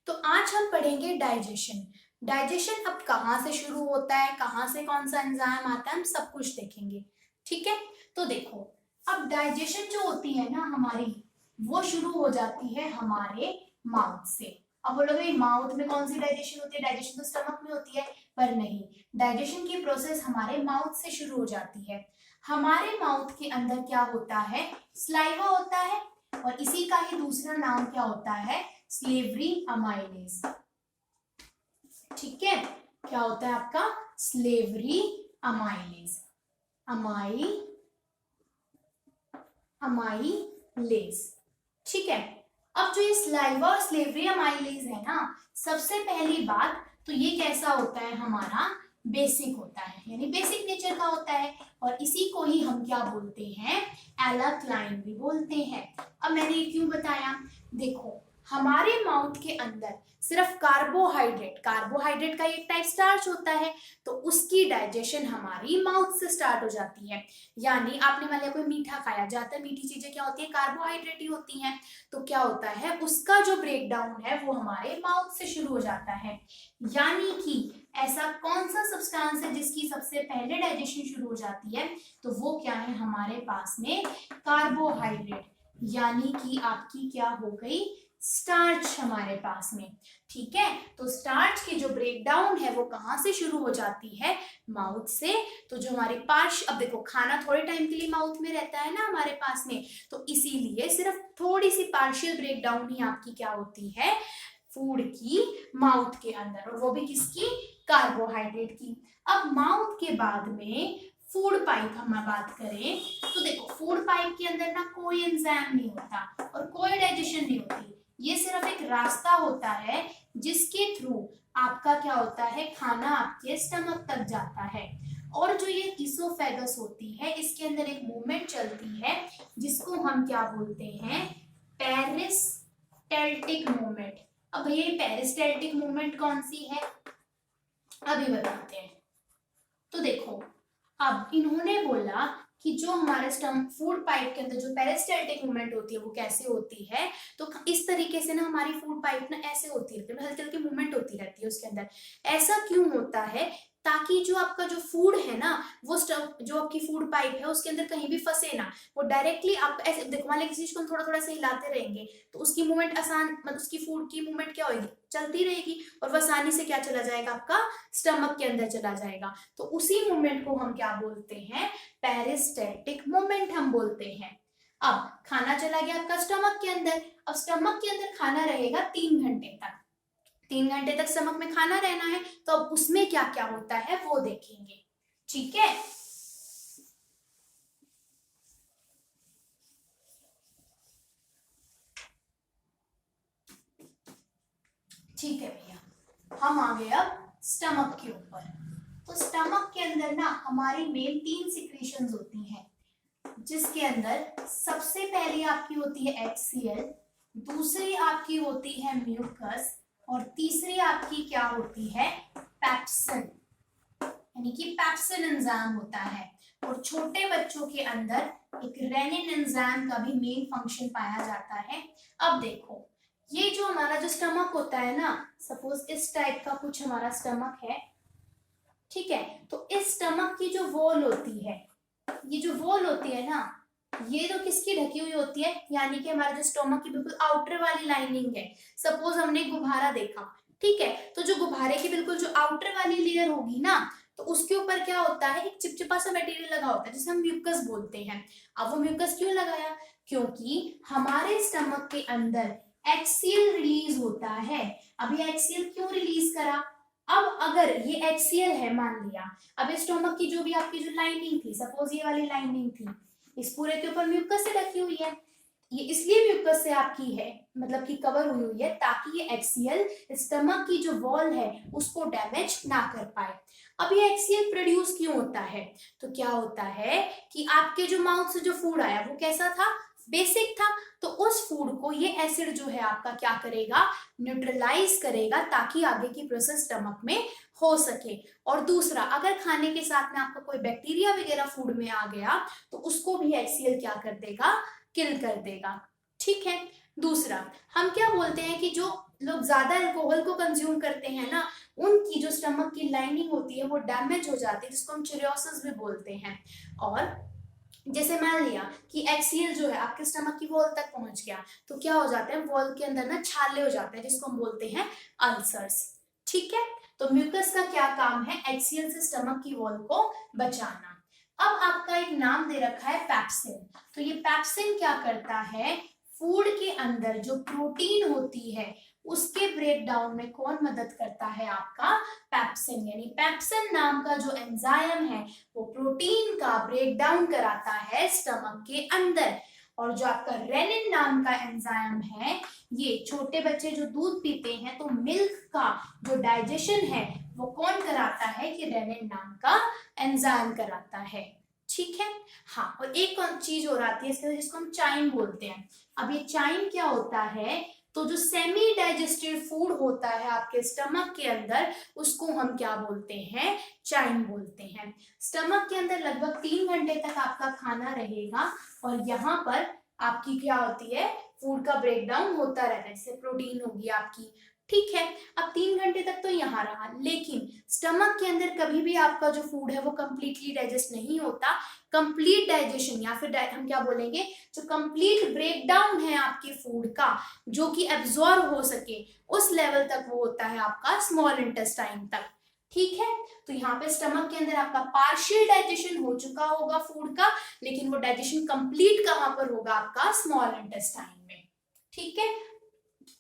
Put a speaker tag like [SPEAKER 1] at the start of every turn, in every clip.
[SPEAKER 1] तो आज हम पढ़ेंगे डाइजेशन। डाइजेशन अब कहाँ से शुरू होता है, कहाँ से कौन सा एंजाइम आता है, हम सब कुछ देखेंगे। ठीक है, तो देखो, अब डाइजेशन जो होती है ना हमारी, वो शुरू हो जाती है हमारे माउथ से। अब बोलोगे माउथ में कौन सी डाइजेशन होती है, डाइजेशन तो स्टमक में होती है। पर नहीं, डाइजेशन की प्रोसेस हमारे माउथ से शुरू हो जाती है। हमारे माउथ के अंदर क्या होता है, स्लाइवा होता है, और इसी का ही दूसरा नाम क्या होता है, स्लेवरी अमाइलेज। ठीक है, क्या होता है आपका, स्लेवरी अमाइलेज, अमाइलेज। ठीक है, अब जो ये स्लाइवा और स्लेवरी अमाइलेज है ना, सबसे पहली बात तो ये कैसा होता है, हमारा बेसिक होता है, यानी बेसिक नेचर का होता है, और इसी को ही हम क्या बोलते हैं, एल्कालाइन भी बोलते हैं। अब मैंने ये क्यों बताया, देखो हमारे माउथ के अंदर सिर्फ कार्बोहाइड्रेट का एक टाइप स्टार्च होता है, तो उसकी डाइजेशन हमारी माउथ से स्टार्ट हो जाती है। यानी आपने मान लिया कोई मीठा खाया, ज्यादातर मीठी चीजें क्या होती है, कार्बोहाइड्रेट ही होती हैं, तो क्या होता है, उसका जो ब्रेक डाउन है वो हमारे माउथ से शुरू हो जाता है। यानी कि ऐसा कौन सा सब्सटेंस है जिसकी सबसे पहले डाइजेशन शुरू हो जाती है, तो वो क्या है हमारे पास में, कार्बोहाइड्रेट, यानी कि आपकी क्या हो गई, स्टार्च हमारे पास में। ठीक है, तो स्टार्च की जो ब्रेक डाउन है वो कहां से शुरू हो जाती है, माउथ से। तो जो हमारी अब देखो खाना थोड़े टाइम के लिए माउथ में रहता है ना हमारे पास में, तो इसीलिए सिर्फ थोड़ी सी पार्शियल ब्रेक डाउन ही आपकी क्या होती है, फूड की माउथ के अंदर, और वो भी किसकी, कार्बोहाइड्रेट की। अब माउथ के बाद में फूड पाइप हम बात करें, तो देखो फूड पाइप के अंदर ना कोई एंजाइम नहीं होता और कोई डाइजेशन नहीं होती, ये सिर्फ एक रास्ता होता है जिसके थ्रू आपका क्या होता है, खाना आपके स्टमक तक जाता है। और जो ये इसोफेगस होती है, इसके अंदर एक मूवमेंट चलती है जिसको हम क्या बोलते हैं, पेरिस्टैल्टिक मूवमेंट। अब भैया ये पेरिस्टैल्टिक मूवमेंट कौन सी है, अभी बताते हैं। तो देखो, अब इन्होंने बोला कि जो हमारे फूड पाइप के अंदर जो पेरिस्टैल्टिक मूवमेंट होती है वो कैसे होती है, तो इस तरीके से ना हमारी फूड पाइप ना ऐसे होती है, हल्की हल्की मूवमेंट होती रहती है उसके अंदर। ऐसा क्यों होता है, ताकि जो आपका जो फूड है ना, वो जो आपकी फूड पाइप है उसके अंदर कहीं भी फंसे ना, वो डायरेक्टली आप ऐसे देखो, मान लीजिए किसी चीज को हम थोड़ा थोड़ा से हिलाते रहेंगे तो उसकी मूवमेंट आसान, मतलब उसकी फूड की मूवमेंट क्या होगी, चलती रहेगी, और वो आसानी से क्या चला जाएगा, आपका स्टमक के अंदर चला जाएगा। तो उसी मूवमेंट को हम क्या बोलते हैं, पेरिस्टैल्टिक मूवमेंट हम बोलते हैं। अब खाना चला गया आपका स्टमक के अंदर, अब स्टमक के अंदर खाना रहेगा 3 घंटे तक, 3 घंटे तक स्टमक में खाना रहना है, तो अब उसमें क्या क्या होता है वो देखेंगे। ठीक है, ठीक है भैया, हम आ गए अब स्टमक के ऊपर। तो स्टमक के अंदर ना हमारी मेन 3 सिक्रीशंस होती हैं, जिसके अंदर सबसे पहली आपकी होती है HCl, दूसरी आपकी होती है म्यूकस, और तीसरी आपकी क्या होती है, पेप्सिन, यानी कि पेप्सिन एंजाइम होता है। और छोटे बच्चों के अंदर एक रेनिन एंजाइम का भी मेन फंक्शन पाया जाता है। अब देखो, ये जो हमारा जो स्टमक होता है ना, सपोज इस टाइप का कुछ हमारा स्टमक है, ठीक है, तो इस स्टमक की जो वॉल होती है, ये जो वॉल होती है ना, ये तो किसकी ढकी हुई होती है, यानी कि हमारा जो स्टोमक की बिल्कुल आउटर वाली लाइनिंग है। सपोज हमने गुब्बारा देखा, ठीक है, तो जो गुब्बारे की बिल्कुल जो आउटर वाली लेयर होगी ना, तो उसके ऊपर क्या होता है, एक चिपचिपा सा मटेरियल लगा होता है जिसे हम म्यूकस बोलते हैं। अब वो म्यूकस क्यों लगाया, क्योंकि हमारे स्टमक के अंदर HCl रिलीज होता है। अभी HCl क्यों रिलीज करा, अब अगर ये HCl है, मान लिया अब स्टोमक की जो भी आपकी जो लाइनिंग थी, सपोज ये वाली लाइनिंग थी, इस पूरे के ऊपर म्यूकस से ढकी हुई है, ये इसलिए म्यूकस से आपकी है, मतलब कि कवर हुई हुई है, ताकि ये HCl स्टमक की जो वॉल है उसको डैमेज ना कर पाए। अब ये HCl प्रोड्यूस क्यों होता है, तो क्या होता है कि आपके जो माउथ से जो फूड आया वो कैसा था, बेसिक था, तो उस फूड को ये एसिड जो है आपका क्या करेगा, न्यूट्रलाइज करेगा, ताकि आगे की प्रोसेस स्टमक में हो सके। और दूसरा, अगर खाने के साथ में आपका कोई बैक्टीरिया वगैरह फूड में आ गया तो उसको भी HCl क्या कर देगा, किल कर देगा। ठीक है, दूसरा, हम क्या बोलते हैं कि जो लोग ज्यादा अल्कोहल को कंज्यूम करते हैं ना, उनकी जो स्टमक की लाइनिंग होती है वो डैमेज हो जाती है, जिसको हम चिरियोसिस भी बोलते हैं। और जैसे मान लिया कि HCl जो है आपके स्टमक की वॉल तक पहुंच गया, तो क्या हो जाता है, वॉल के अंदर ना छाले हो जाते हैं, जिसको हम बोलते हैं अल्सर्स। ठीक है, तो म्यूकस का क्या काम है, HCl से स्टमक की वॉल को बचाना। अब आपका एक नाम दे रखा है पैप्सिन, तो ये पैप्सिन क्या करता है, फूड के अंदर जो प्रोटीन होती है उसके ब्रेक डाउन में कौन मदद करता है, आपका पैप्सिन। यानी पैप्सिन नाम का जो एंजाइम है वो प्रोटीन का ब्रेक डाउन कराता है स्टमक के अंदर। और जो आपका रेनिन नाम का एंजाइम है, ये छोटे बच्चे जो दूध पीते हैं तो मिल्क का जो डाइजेशन है वो कौन कराता है, कि रेनिन नाम का एंजाइम कराता है। ठीक है, हाँ, और एक और चीज और आती है इसके, जिसको हम चाइम बोलते हैं। अब ये चाइम क्या होता है, तो जो सेमी डाइजेस्टेड फूड होता है आपके स्टमक के अंदर, उसको हम क्या बोलते हैं, चाइम बोलते हैं। स्टमक के अंदर लगभग 3 घंटे तक आपका खाना रहेगा, और यहाँ पर आपकी क्या होती है, फूड का ब्रेकडाउन होता रहता है, इससे प्रोटीन होगी आपकी। ठीक है, अब 3 घंटे तक तो यहाँ रहा, लेकिन स्टमक के अंदर कभी भी आपका जो फूड है वो कंप्लीटली डाइजेस्ट नहीं होता। कंप्लीट डाइजेशन या फिर हम क्या बोलेंगे, जो कंप्लीट ब्रेकडाउन है आपके फूड का, जो कि एब्जॉर्ब हो सके, उस लेवल तक वो होता है आपका स्मॉल इंटेस्टाइन तक। ठीक है, तो यहाँ पे स्टमक के अंदर आपका पार्शियल डाइजेशन हो चुका होगा फूड का, लेकिन वो डाइजेशन कंप्लीट कहां पर होगा, आपका स्मॉल इंटेस्टाइन में। ठीक है,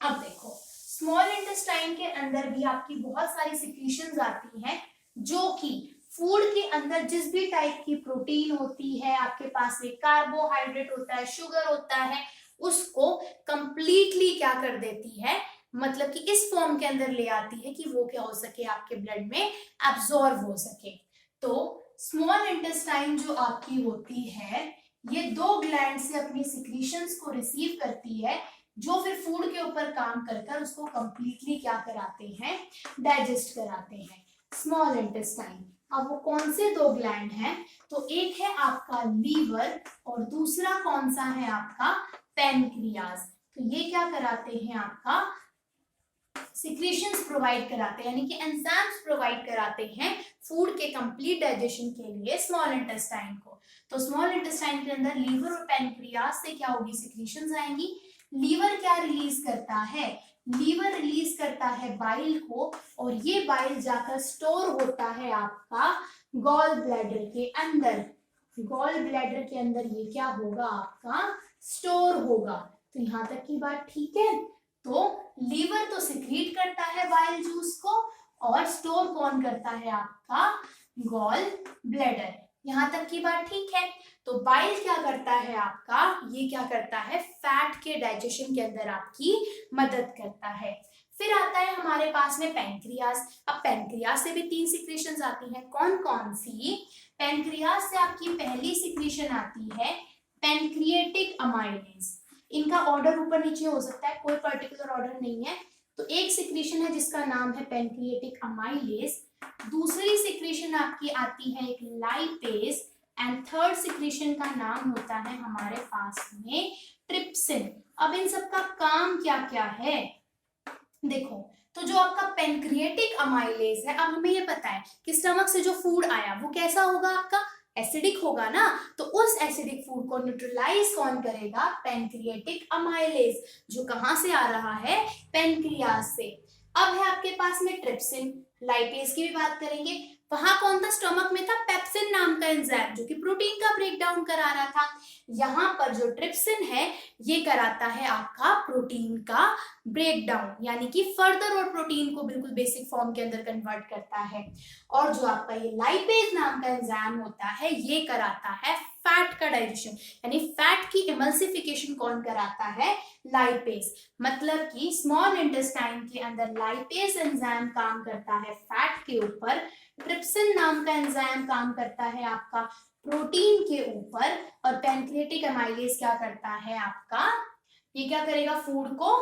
[SPEAKER 1] अब देखो स्मॉल इंटेस्टाइन के अंदर भी आपकी बहुत सारी सिक्रीशंस आती हैं, जो कि फूड के अंदर जिस भी टाइप की प्रोटीन होती है, आपके पास में कार्बोहाइड्रेट होता है, शुगर होता है, उसको कंप्लीटली क्या कर देती है, मतलब कि इस फॉर्म के अंदर ले आती है कि वो क्या हो सके, आपके ब्लड में एब्जॉर्ब हो सके। तो स्मॉल इंटेस्टाइन जो आपकी होती है, ये 2 ग्लैंड से अपनी सिक्रीशंस को रिसीव करती है, जो फिर फूड के ऊपर काम कर कर उसको कंप्लीटली क्या कराते हैं, डाइजेस्ट कराते हैं, स्मॉल इंटेस्टाइन। अब वो कौन से 2 ग्लैंड हैं, तो एक है आपका लीवर और दूसरा कौन सा है आपका पैनक्रियाज। तो ये क्या कराते हैं, आपका सिक्रीशंस प्रोवाइड कराते हैं, यानी कि एंजाइम्स प्रोवाइड कराते हैं फूड के कंप्लीट डाइजेशन के लिए स्मॉल इंटेस्टाइन को। तो स्मॉल इंटेस्टाइन के अंदर लीवर और पैनक्रियाज से क्या होगी, सिक्रीशंस आएंगी। लीवर क्या रिलीज करता है, लीवर रिलीज करता है बाइल को, और ये बाइल जाकर स्टोर होता है आपका गॉल ब्लैडर के अंदर। गॉल ब्लैडर के अंदर ये क्या होगा, आपका स्टोर होगा। तो यहां तक की बात ठीक है। तो लीवर तो सिक्रीट करता है बाइल जूस को, और स्टोर कौन करता है, आपका गॉल ब्लैडर। यहां तक की बात ठीक है। तो बाइल क्या करता है आपका, ये क्या करता है, फैट के डाइजेशन के अंदर आपकी मदद करता है। फिर आता है हमारे पास में पैनक्रियाज। अब पैनक्रियाज से भी 3 सिक्रीशंस आती हैं, कौन कौन सी, पैनक्रियाज से आपकी पहली सिक्रीशन आती है पैनक्रिएटिक अमाइलेज। इनका ऑर्डर ऊपर नीचे हो सकता है, कोई पर्टिकुलर ऑर्डर नहीं है। तो एक सिक्रीशन है जिसका नाम है पैनक्रिएटिक अमाइलेज, दूसरी सिक्रीशन आपकी आती है एक लाइपेज, एंड थर्ड सिक्रीशन का नाम होता है हमारे पास में ट्रिप्सिन। अब इन सब का काम क्या क्या है, देखो, तो जो आपका पैनक्रिएटिक अमाइलेज है, अब हमें ये पता है कि स्टमक से जो फूड आया वो कैसा होगा, आपका एसिडिक होगा ना। तो उस एसिडिक फूड को न्यूट्रलाइज कौन करेगा, पैनक्रिएटिक अमाइलेज, जो कहां से आ रहा है, पैनक्रियाज से। अब है आपके पास में ट्रिप्सिन, लाइपेज की भी बात करेंगे। वहां कौन था, स्टमक में था पेप्सिन नाम का एंजाइम, जो कि प्रोटीन का ब्रेकडाउन करा रहा था। यहाँ पर जो ट्रिप्सिन है ये कराता है आपका प्रोटीन का ब्रेकडाउन, यानी कि फर्दर और प्रोटीन को बिल्कुल बेसिक फॉर्म के अंदर कन्वर्ट करता है। और जो आपका ये लाइपेज नाम का एंजाइम होता है, ये कराता है फैट का डाइजेशन, यानी फैट की इमल्सिफिकेशन कौन कराता है, लाइपेज। मतलब कि स्मॉल इंटेस्टाइन के अंदर लाइपेज एंजाइम काम करता है फैट के ऊपर, ट्रिप्सिन नाम का एंजाइम काम करता है आपका प्रोटीन के ऊपर, और पैनक्रिएटिक अमाइलेज क्या करता है आपका, ये क्या करेगा, फूड को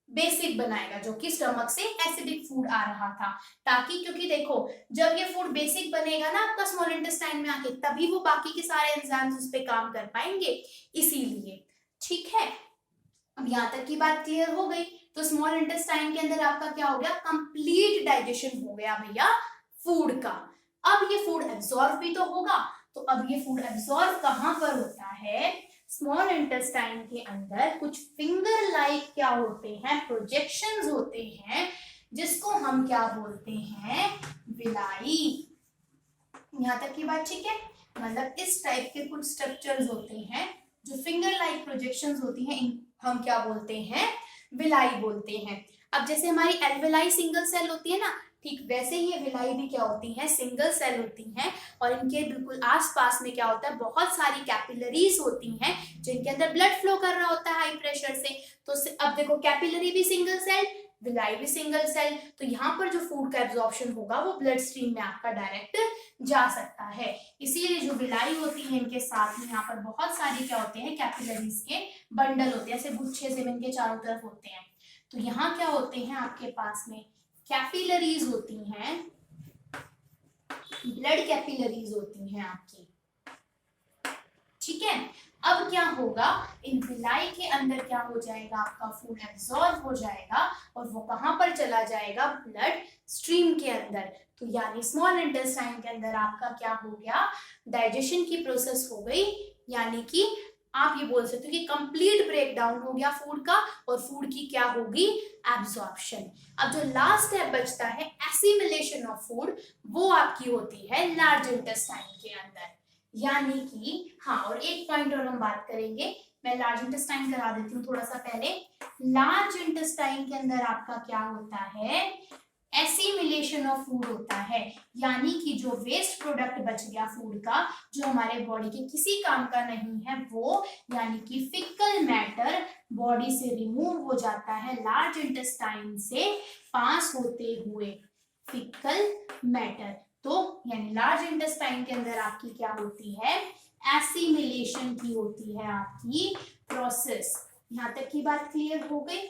[SPEAKER 1] बेसिक बनाएगा, जो कि स्टमक से एसिडिक फूड आ रहा था। ताकि, क्योंकि देखो जब ये फूड बेसिक बनेगा ना आपका स्मॉल इंटेस्टाइन में आके, तभी वो बाकी के सारे एंजाइम्स उस पे काम कर पाएंगे, इसीलिए। ठीक है, अब यहाँ तक की बात क्लियर हो गई। तो स्मॉल इंटेस्टाइन के अंदर आपका क्या हो गया, कंप्लीट डाइजेशन हो गया भैया फूड का। अब ये फूड एब्जॉर्ब भी तो होगा, तो अब ये फूड एब्जॉर्ब कहाँ पर होता है, स्मॉल इंटेस्टाइन के अंदर कुछ फिंगर लाइक क्या होते हैं, प्रोजेक्शंस होते हैं, जिसको हम क्या बोलते हैं, विलाई। यहाँ तक की बात ठीक है। मतलब इस टाइप के कुछ स्ट्रक्चर्स होते हैं जो फिंगर लाइक प्रोजेक्शंस होती हैं, हम क्या बोलते हैं, विलाई बोलते हैं। अब जैसे हमारी एल्वेलाई सिंगल सेल होती है ना, ठीक वैसे ही ये विलाई भी क्या होती हैं, सिंगल सेल होती हैं, और इनके बिल्कुल आसपास में क्या होता है, बहुत सारी कैपिलरीज होती हैं जिनके अंदर ब्लड फ्लो कर रहा होता है हाई प्रेशर से। तो अब देखो कैपिलरी भी सिंगल सेल, विलाई भी सिंगल सेल, तो यहाँ पर जो फूड का एब्जॉर्प्शन होगा वो ब्लड स्ट्रीम में आपका डायरेक्ट जा सकता है। इसीलिए जो विलाई होती है इनके साथ में यहाँ पर बहुत सारी क्या होते हैं, कैपिलरीज के बंडल होते हैं, ऐसे गुच्छे से इनके चारों तरफ होते हैं। तो यहाँ क्या होते हैं आपके पास में, कैपिलरीज होती हैं, ब्लड कैपिलरीज होती हैं आपकी, ठीक है। अब क्या होगा, इन विलाई के अंदर क्या हो जाएगा, आपका फूड एब्जॉर्ब हो जाएगा और वो कहां पर चला जाएगा, ब्लड स्ट्रीम के अंदर। तो यानी स्मॉल इंटेस्टाइन के अंदर आपका क्या हो गया, डाइजेशन की प्रोसेस हो गई, यानी कि आप ये बोल सकते हो कि कंप्लीट ब्रेक डाउन हो गया फूड का, और फूड की क्या होगी, एब्जॉर्प्शन। अब जो लास्ट स्टेप बचता है एसिमिलेशन ऑफ फूड, वो आपकी होती है लार्ज इंटेस्टाइन के अंदर। यानी कि हाँ, और एक पॉइंट और हम बात करेंगे, मैं लार्ज इंटेस्टाइन करा देती हूँ थोड़ा सा पहले। लार्ज इंटेस्टाइन के अंदर आपका क्या होता है, एसिमिलेशन ऑफ फूड होता है, यानी कि जो वेस्ट प्रोडक्ट बच गया फूड का, जो हमारे बॉडी के किसी काम का नहीं है वो, यानी कि फिकल मैटर बॉडी से रिमूव हो जाता है लार्ज इंटेस्टाइन से पास होते हुए, फिकल मैटर। तो यानी लार्ज इंटेस्टाइन के अंदर आपकी क्या होती है, एसिमिलेशन की होती है आपकी प्रोसेस। यहां तक की बात क्लियर हो गई,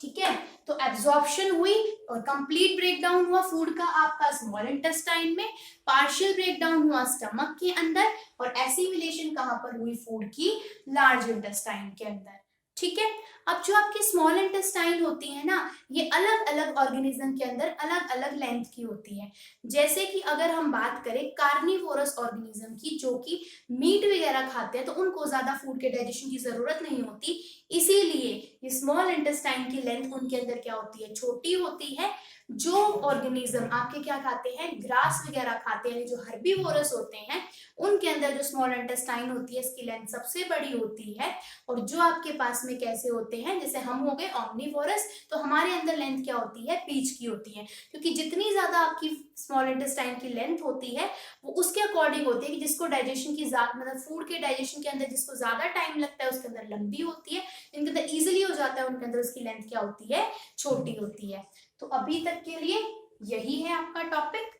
[SPEAKER 1] ठीक है। तो एब्जॉर्प्शन हुई और कंप्लीट ब्रेकडाउन हुआ फूड का आपका स्मॉल इंटेस्टाइन में, पार्शियल ब्रेकडाउन हुआ स्टमक के अंदर, और एसिमिलेशन कहां पर हुई फूड की, लार्ज इंटेस्टाइन के अंदर, ठीक है। अब जो आपकी स्मॉल इंटेस्टाइन होती है ना, ये अलग अलग ऑर्गेनिज्म के अंदर अलग अलग लेंथ की होती है। जैसे कि अगर हम बात करें कार्निवोरस ऑर्गेनिज्म की, जो कि मीट वगैरह खाते हैं, तो उनको ज्यादा फूड के डाइजेशन की जरूरत नहीं होती, इसीलिए ये स्मॉल इंटेस्टाइन की लेंथ उनके अंदर क्या होती है, छोटी होती है। जो ऑर्गेनिज्म आपके क्या खाते हैं, ग्रास वगैरह खाते हैं, जो हर्बीवोरस होते हैं, उनके अंदर जो स्मॉल इंटेस्टाइन होती है इसकी लेंथ सबसे बड़ी होती है। और जो आपके पास में कैसे होते हैं, जैसे हम हो गए ऑमनीवोरस, तो हमारे अंदर लेंथ क्या होती है, पीच की होती है, क्योंकि जितनी ज्यादा आपकी स्मॉल इंटेस्टाइन की लेंथ होती है वो उसके अकॉर्डिंग होती है कि जिसको डाइजेशन की मतलब फूड के डाइजेशन के अंदर जिसको ज्यादा टाइम लगता है उसके अंदर लंबी होती है, जिनके अंदर इजिली हो जाता है उनके अंदर उसकी लेंथ क्या होती है, छोटी होती है। तो अभी तक के लिए यही है आपका टॉपिक।